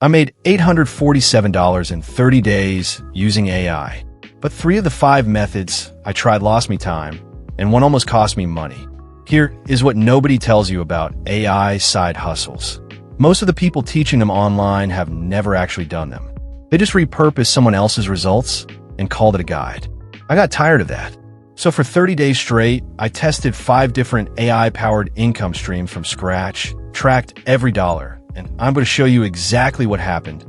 I made $847 in 30 days using AI. But 3 of the 5 methods I tried lost me time, and one almost cost me money. Here is what nobody tells you about AI side hustles. Most of the people teaching them online have never actually done them. They just repurpose someone else's results and called it a guide. I got tired of that. So for 30 days straight, I tested 5 different AI-powered income streams from scratch, tracked every dollar, and I'm going to show you exactly what happened.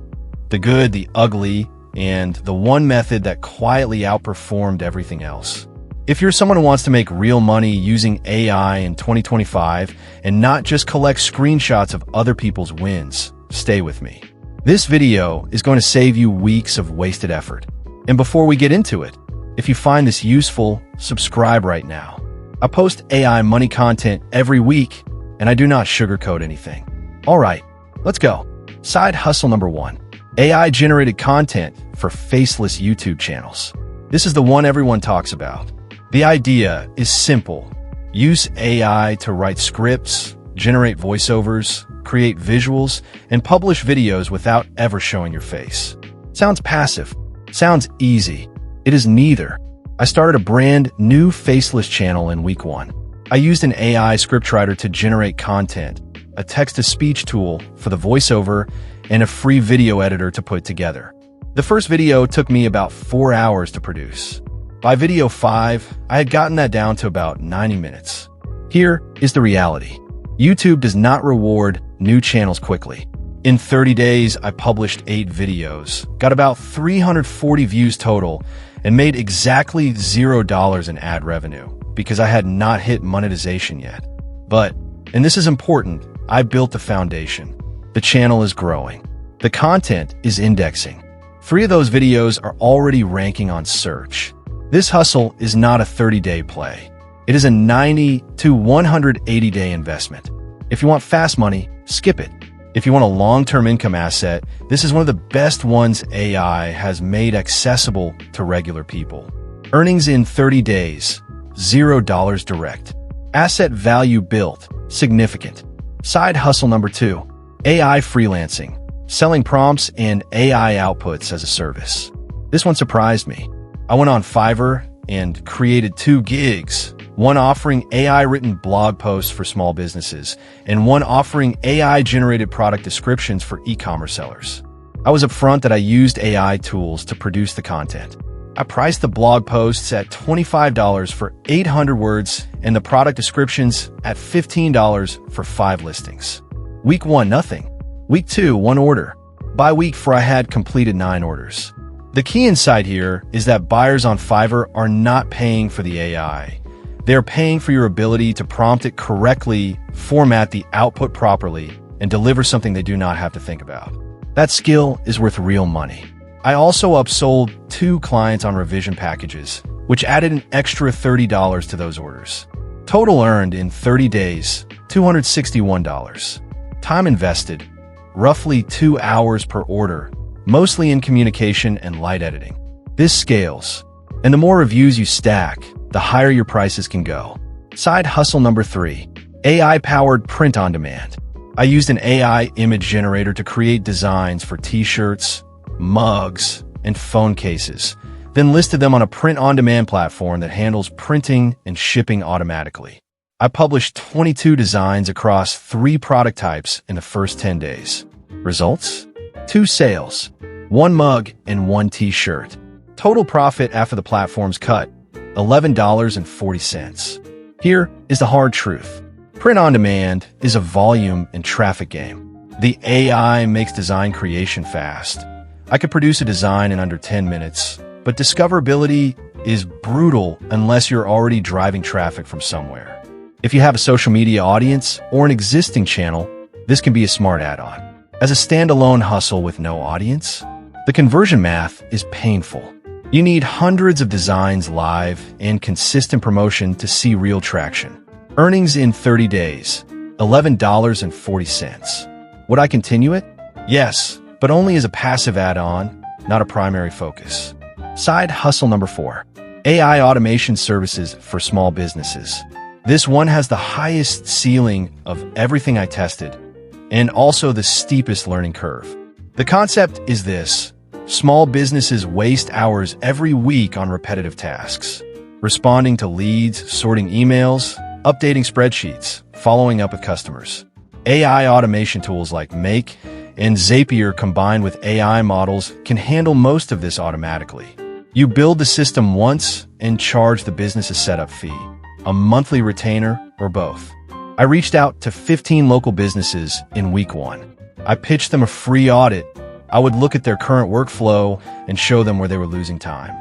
The good, the ugly, and the one method that quietly outperformed everything else. If you're someone who wants to make real money using AI in 2025 and not just collect screenshots of other people's wins, stay with me. This video is going to save you weeks of wasted effort. And before we get into it, if you find this useful, subscribe right now. I post AI money content every week, and I do not sugarcoat anything. All right, let's go. Side hustle number 1. AI-generated content for faceless YouTube channels. This is the one everyone talks about. The idea is simple. Use AI to write scripts, generate voiceovers, create visuals, and publish videos without ever showing your face. Sounds passive. Sounds easy. It is neither. I started a brand new faceless channel in week 1. I used an AI scriptwriter to generate content, a text-to-speech tool for the voiceover, and a free video editor to put together. The first video took me about 4 hours to produce. By video 5, I had gotten that down to about 90 minutes. Here is the reality. YouTube does not reward new channels quickly. In 30 days, I published 8 videos, got about 340 views total, and made exactly $0 in ad revenue because I had not hit monetization yet. But, and this is important, I built the foundation. The channel is growing. The content is indexing. 3 of those videos are already ranking on search. This hustle is not a 30-day play. It is a 90 to 180-day investment. If you want fast money, skip it. If you want a long-term income asset, this is one of the best ones AI has made accessible to regular people. Earnings in 30 days, $0 direct. Asset value built, significant. Side hustle number 2, AI freelancing, selling prompts and AI outputs as a service. This one surprised me. I went on Fiverr and created 2 gigs, one offering AI-written blog posts for small businesses, and one offering AI-generated product descriptions for e-commerce sellers. I was upfront that I used AI tools to produce the content. I priced the blog posts at $25 for 800 words and the product descriptions at $15 for 5 listings. Week 1, nothing. Week 2, 1 order. By week 4, I had completed 9 orders. The key insight here is that buyers on Fiverr are not paying for the AI. They're paying for your ability to prompt it correctly, format the output properly, and deliver something they do not have to think about. That skill is worth real money. I also upsold 2 clients on revision packages, which added an extra $30 to those orders. Total earned in 30 days, $261. Time invested, roughly 2 hours per order, mostly in communication and light editing. This scales, and the more reviews you stack, the higher your prices can go. Side hustle number 3, AI-powered print on demand. I used an AI image generator to create designs for t-shirts, mugs, and phone cases, then listed them on a print-on-demand platform that handles printing and shipping automatically. I published 22 designs across 3 product types in the first 10 days. Results? 2 sales, 1 mug, and 1 t-shirt. Total profit after the platform's cut, $11.40. Here is the hard truth. Print on demand is a volume and traffic game. The AI makes design creation fast. I could produce a design in under 10 minutes, but discoverability is brutal unless you're already driving traffic from somewhere. If you have a social media audience or an existing channel, this can be a smart add-on. As a standalone hustle with no audience, the conversion math is painful. You need hundreds of designs live and consistent promotion to see real traction. Earnings in 30 days, $11.40. Would I continue it? Yes, but only as a passive add-on, not a primary focus. Side hustle number 4, AI automation services for small businesses. This one has the highest ceiling of everything I tested, and also the steepest learning curve. The concept is this. Small businesses waste hours every week on repetitive tasks. Responding to leads, sorting emails, updating spreadsheets, following up with customers. AI automation tools like Make and Zapier combined with AI models can handle most of this automatically. You build the system once and charge the business a setup fee, a monthly retainer, or both. I reached out to 15 local businesses in week 1. I pitched them a free audit. I would look at their current workflow and show them where they were losing time.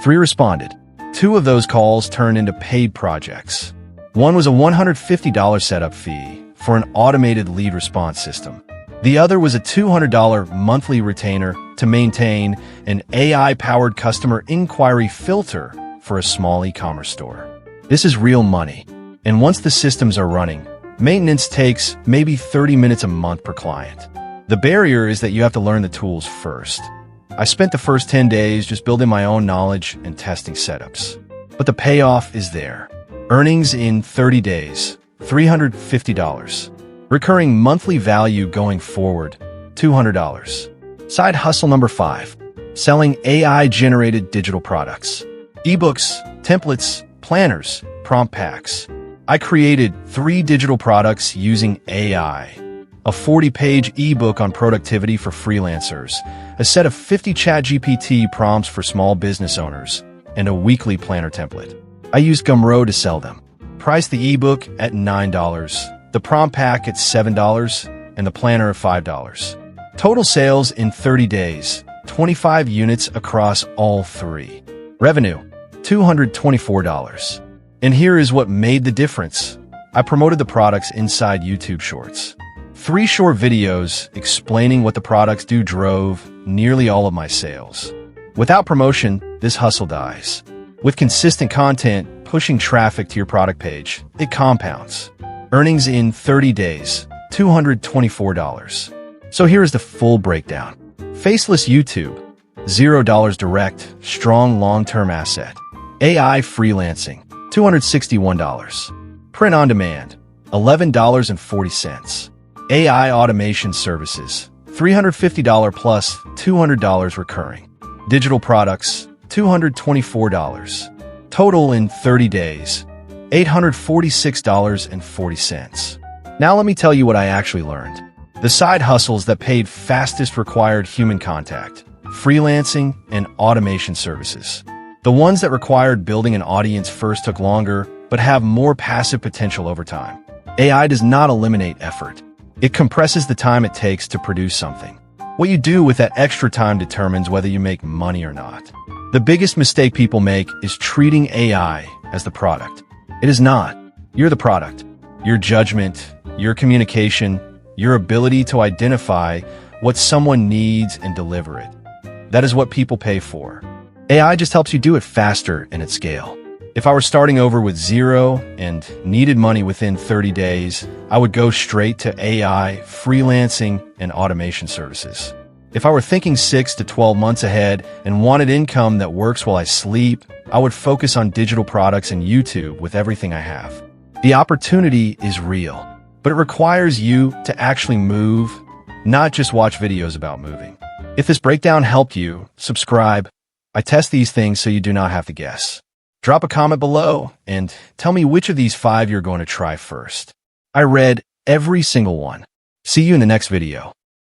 3 responded. 2 of those calls turned into paid projects. One was a $150 setup fee for an automated lead response system. The other was a $200 monthly retainer to maintain an AI-powered customer inquiry filter for a small e-commerce store. This is real money. And once the systems are running, maintenance takes maybe 30 minutes a month per client. The barrier is that you have to learn the tools first. I spent the first 10 days just building my own knowledge and testing setups. But the payoff is there. Earnings in 30 days, $350. Recurring monthly value going forward, $200. Side hustle number 5, selling AI-generated digital products. Ebooks, templates, planners, prompt packs. I created 3 digital products using AI. A 40-page ebook on productivity for freelancers, a set of 50 chatgpt prompts for small business owners, and a weekly planner template. I used Gumroad to sell them. Priced the ebook at $9, the prompt pack at $7, and the planner at $5. Total sales in 30 days, 25 units across all 3. Revenue, $224. And here is what made the difference. I promoted the products inside YouTube Shorts. 3 short videos explaining what the products do drove nearly all of my sales. Without promotion, this hustle dies. With consistent content pushing traffic to your product page, it compounds. Earnings in 30 days, $224. So here is the full breakdown. Faceless YouTube, $0 direct, strong long-term asset. AI freelancing, $261. Print on demand, $11.40. AI automation services, $350 plus $200 recurring. Digital products, $224. Total in 30 days, $846.40. Now let me tell you what I actually learned. The side hustles that paid fastest required human contact, freelancing, and automation services. The ones that required building an audience first took longer, but have more passive potential over time. AI does not eliminate effort. It compresses the time it takes to produce something. What you do with that extra time determines whether you make money or not. The biggest mistake people make is treating AI as the product. It is not. You're the product. Your judgment, your communication, your ability to identify what someone needs and deliver it. That is what people pay for. AI just helps you do it faster and at scale. If I were starting over with 0 and needed money within 30 days, I would go straight to AI, freelancing, and automation services. If I were thinking 6 to 12 months ahead and wanted income that works while I sleep, I would focus on digital products and YouTube with everything I have. The opportunity is real, but it requires you to actually move, not just watch videos about moving. If this breakdown helped you, subscribe. I test these things so you do not have to guess. Drop a comment below and tell me which of these 5 you're going to try first. I read every single one. See you in the next video.